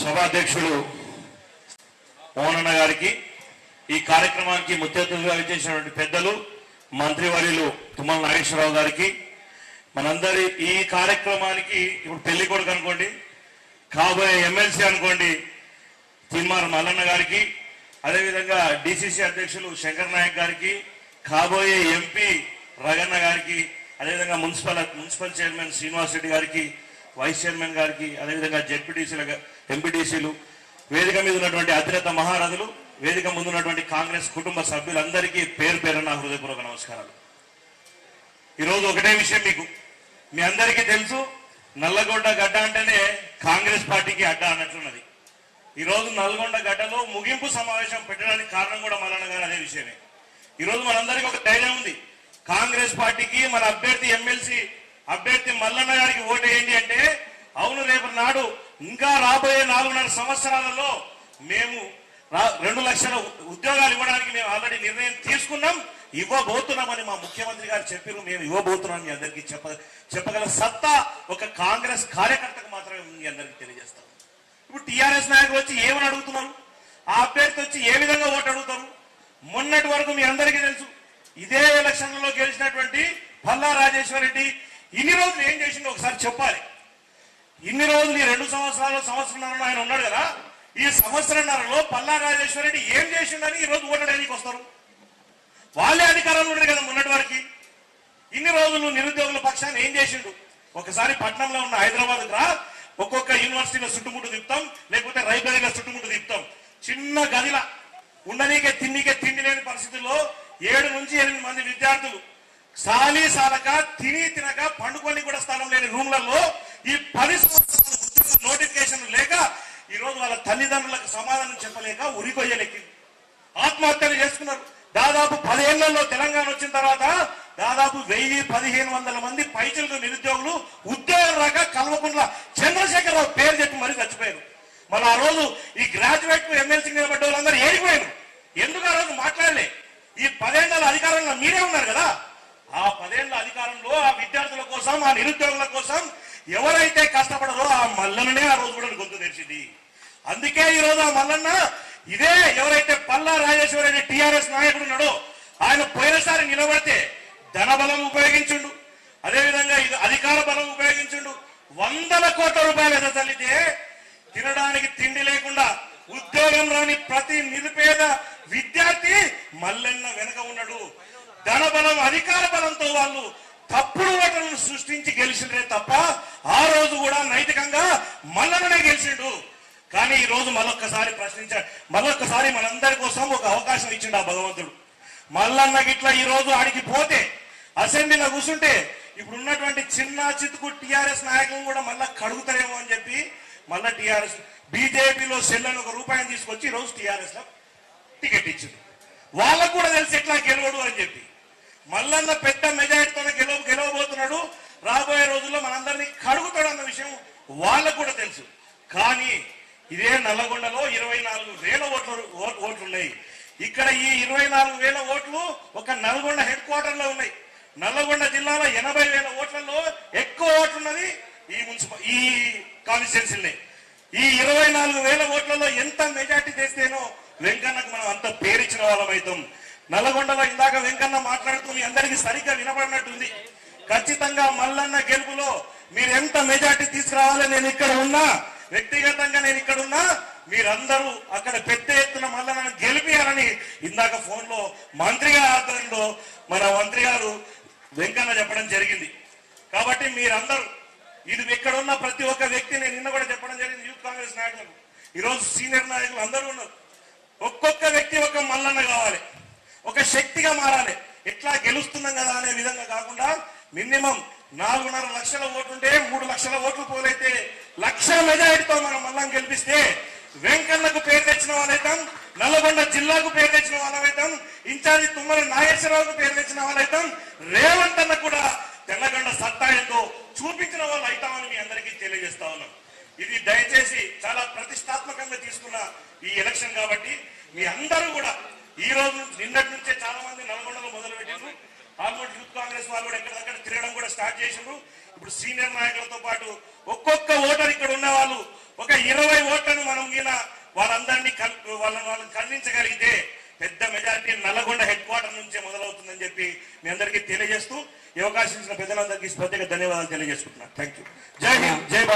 సభాధ్యక్షులు మోహనన్న గారికి, ఈ కార్యక్రమానికి ముఖ్య అతిథిగా ఇచ్చేసినటువంటి పెద్దలు మంత్రివర్యులు తుమ్మల నాగేశ్వరరావు గారికి, మనందరి ఈ కార్యక్రమానికి ఇప్పుడు పెళ్లి కొడుకు అనుకోండి, కాబోయే ఎమ్మెల్సీ అనుకోండి తిన్మార్ మల్లన్న గారికి, అదేవిధంగా డిసిసి అధ్యక్షులు శంకర్ నాయక్ గారికి, కాబోయే ఎంపీ రగన్న గారికి, అదేవిధంగా మున్సిపల్ చైర్మన్ శ్రీనివాస్ రెడ్డి గారికి, వైస్ చైర్మన్ గారికి, అదేవిధంగా జెడ్పీటీసీల ఎంపీటీసీలు, వేదిక మీద ఉన్నటువంటి అధినేత మహారథులు, వేదిక ముందు ఉన్నటువంటి కాంగ్రెస్ కుటుంబ సభ్యులందరికీ పేరు పేరున హృదయపూర్వక నమస్కారాలు. ఈరోజు ఒకటే విషయం, మీ అందరికీ తెలుసు, నల్లగొండ గడ్డ అంటేనే కాంగ్రెస్ పార్టీకి అడ్డ అన్నట్లున్నది. ఈరోజు నల్గొండ గడ్డలో ముగింపు సమావేశం పెట్టడానికి కారణం కూడా మల్లన్న గారు అదే విషయమే. ఈరోజు మనందరికీ ఒక ధైర్యం ఉంది, కాంగ్రెస్ పార్టీకి మన అభ్యర్థి ఎమ్మెల్సీ అభ్యర్థి మల్లన్న గారికి ఓటేయండి అంటే, అవును రేపు నాడు ఇంకా రాబోయే 4.5 సంవత్సరాలలో మేము 2 లక్షల ఉద్యోగాలు ఇవ్వడానికి మేము ఆల్రెడీ నిర్ణయం తీసుకున్నాం, ఇవ్వబోతున్నామని మా ముఖ్యమంత్రి గారు చెప్పారు. మేము ఇవ్వబోతున్నాం మీ అందరికీ చెప్పగల సత్తా ఒక కాంగ్రెస్ కార్యకర్తకు మాత్రమే మీ అందరికీ తెలియజేస్తాం. ఇప్పుడు టీఆర్ఎస్ నాయకులు వచ్చి ఏమని అడుగుతున్నారు, ఆ అభ్యర్థి వచ్చి ఏ విధంగా ఓటు అడుగుతారు? మొన్నటి వరకు మీ అందరికీ తెలుసు, ఇదే ఎలక్షన్లలో గెలిచినటువంటి పల్లా రాజేశ్వర రెడ్డి ఇన్ని రోజులు ఏం చేసిండో ఒకసారి చెప్పాలి. ఇన్ని రోజులు ఈ 2 సంవత్సరాలు సంవత్సరంన్నర ఆయన ఉన్నాడు కదా, ఈ సంవత్సరంన్నరలో పల్లా రాజేశ్వర రెడ్డి ఏం చేసిండని ఈ రోజు ఓటడానికి వస్తారు. వాళ్ళే అధికారంలో ఉన్నారు కదా మొన్నటి వరకు. ఇన్ని రోజులు నిరుద్యోగుల పక్షాన్ని ఏం చేసిండు? ఒకసారి పట్నంలో ఉన్న హైదరాబాద్ రా, ఒక్కొక్క యూనివర్సిటీలో చుట్టుముట్టు తిప్పుతాం, లేకపోతే లైబ్రరీలో చుట్టుముట్టు తిప్పుతాం. చిన్న గదిలా ఉండనీకే తిండి లేని పరిస్థితుల్లో 7 నుంచి 8 మంది విద్యార్థులు సాలి సాలక తినక పండుకొని కూడా స్థలం లేని రూమ్లలో ఈ 10 సంవత్సరాల నోటిఫికేషన్ లేక ఈ రోజు వాళ్ళ తల్లిదండ్రులకు సమాధానం చెప్పలేక ఉరికొయ్యలెక్కింది, ఆత్మహత్యలు చేసుకున్నారు. దాదాపు 10 ఏళ్లలో తెలంగాణ వచ్చిన తర్వాత దాదాపు 1000-1500 మంది పైచలకు నిరుద్యోగులు ఉద్యోగం రాక కల్వకుంట్ల చంద్రశేఖరరావు పేరు చెప్పి మరీ చచ్చిపోయారు. మన ఆ రోజు ఈ గ్రాడ్యుయేట్ ఎమ్మెల్సీ నిలబడ్డ వాళ్ళందరూ ఏడిపోయారు. ఎందుకు ఆ రోజు మాట్లాడలే? ఈ 10 ఏళ్ల అధికారంలో మీరే ఉన్నారు కదా, ఆ 10 ఏళ్ల అధికారంలో ఆ విద్యార్థుల కోసం, ఆ నిరుద్యోగుల కోసం ఎవరైతే కష్టపడరో ఆ మల్లన్ననే ఆ రోజు కూడా గొంతు తెరిచింది. అందుకే ఈ రోజు ఆ మల్లన్న ఇదే ఎవరైతే పల్లా రాజేశ్వర రెడ్డి టీఆర్ఎస్ నాయకుడు ఉన్నాడో ఆయన పోయినసారి నిలబడితే ధనబలం ఉపయోగించుండు, అదేవిధంగా అధికార బలం ఉపయోగించుండు. 100 కోట్ల రూపాయలు ఎద తల్లితే తినడానికి తిండి లేకుండా ఉద్యోగం రాని ప్రతి నిరుపేద విద్యార్థి మల్లన్న వెనక ఉన్నాడు. ధనబలం అధికార బలంతో వాళ్ళు తప్పుడు ఓటర్లను సృష్టించి గెలిచిండ్రే తప్ప ఆ రోజు కూడా నైతికంగా మల్లన్ననే గెలిచిండు. కానీ ఈ రోజు మళ్ళొక్కసారి మళ్ళొక్కసారి మనందరి కోసం ఒక అవకాశం ఇచ్చిండు ఆ భగవంతుడు. మల్లన్న గిట్లా ఈ రోజు ఆడికి పోతే అసెంబ్లీలో కూర్చుంటే ఇప్పుడు ఉన్నటువంటి చిన్న చితుకు టీఆర్ఎస్ నాయకులను కూడా మళ్ళా కడుగుతారేమో అని చెప్పి మళ్ళా టీఆర్ఎస్ బీజేపీలో సెల్లని ₹1 తీసుకొచ్చి ఈ రోజు టీఆర్ఎస్ లో టికెట్ ఇచ్చింది. వాళ్ళకు కూడా తెలిసి ఎట్లా గెలవడు అని చెప్పి మల్లన్న పెద్ద మెజారిటీతో గెలవబోతున్నాడు. రాబోయే రోజుల్లో మనందరినీ కడుగుతాడు అన్న విషయం వాళ్ళకు కూడా తెలుసు. కానీ ఇదే నల్లగొండలో 24,000 ఓట్లు ఉన్నాయి. ఇక్కడ ఈ 24,000 ఓట్లు ఒక నల్గొండ హెడ్ క్వార్టర్ లో ఉన్నాయి. నల్లగొండ జిల్లాలో 80,000 ఓట్లలో ఎక్కువ ఓట్లున్నది ఈ కాన్స్టిట్యున్సీలే. ఈ 24,000 ఓట్లలో ఎంత మెజార్టీ తెస్తేనో వెంకన్నకు మనం అంత పేరిచ్చిన వాళ్ళం అవుతాం. నల్లగొండలో ఇందాక వెంకన్న మాట్లాడుతూ మీ అందరికీ సరిగ్గా వినపడినట్టుంది. ఖచ్చితంగా మల్లన్న గెలుపులో మీరు ఎంత మెజార్టీ తీసుకురావాలి, నేను ఇక్కడ ఉన్నా, వ్యక్తిగతంగా నేను ఇక్కడ ఉన్నా, మీరందరూ అక్కడ పెద్ద ఎత్తున మల్లన్నను గెలిపియాలని ఇందాక ఫోన్ లో మంత్రి గారి ఆధ్వర్యంలో మన మంత్రి గారు వెంకన్న చెప్పడం జరిగింది. కాబట్టి మీరందరూ ఇది ఇక్కడ ఉన్న ప్రతి ఒక్క వ్యక్తి, నేను నిన్న కూడా చెప్పడం జరిగింది యూత్ కాంగ్రెస్ నాయకులకు, ఈరోజు సీనియర్ నాయకులు అందరూ ఉన్నారు. ఒక్కొక్క వ్యక్తి ఒక మల్లన్న కావాలి, ఒక శక్తిగా మారాలి. ఎట్లా గెలుస్తున్నాం కదా అనే విధంగా కాకుండా మినిమం 4.5 లక్షల ఓట్లుంటే 3 లక్షల ఓట్లు పోలైతే 1,00,000 మెజారిటీతో మనం మల్లని గెలిపిస్తే వెంకన్నకు పేరు తెచ్చిన వాళ్ళైతాం, నల్లగొండ జిల్లాకు పేరు తెచ్చిన వాళ్ళైతాం, ఇన్ఛార్జి తుమ్మల నాగేశ్వరరావుకు పేరు తెచ్చిన వాళ్ళైతాం, రేవంత్ అన్న కూడా తెల్లగొండ సత్తా ఏంటో చూపించిన వాళ్ళు అవుతామని మీ అందరికీ తెలియజేస్తా ఉన్నాం. ఇది దయచేసి చాలా ప్రతిష్టాత్మకంగా తీసుకున్న ఈ ఎలక్షన్ కాబట్టి మీ అందరూ కూడా ఈ రోజు నిన్నటి నుంచే చాలా మంది నల్గొండలో మొదలు పెట్టారు. ఆల్మోస్ట్ యూత్ కాంగ్రెస్ వాళ్ళు కూడా ఎక్కడికక్కడ తిరగడం కూడా స్టార్ట్ చేసిండ్రు. ఇప్పుడు సీనియర్ నాయకులతో పాటు ఒక్కొక్క ఓటర్ ఇక్కడ ఉన్న వాళ్ళు ఒక 20 ఓట్లను మనం వాళ్ళందరినీ వాళ్ళని కన్వించగలిగితే పెద్ద మెజారిటీ నల్లగొండ హెడ్ క్వార్టర్ నుంచే మొదలవుతుందని చెప్పి మీ అందరికీ తెలియజేస్తూ ఈ అవకాశం ఇచ్చిన పెద్దలందరికీ ప్రత్యేక ధన్యవాదాలు తెలియజేసుకుంటున్నాను. Thank you. జై హింద్, జై భారత్.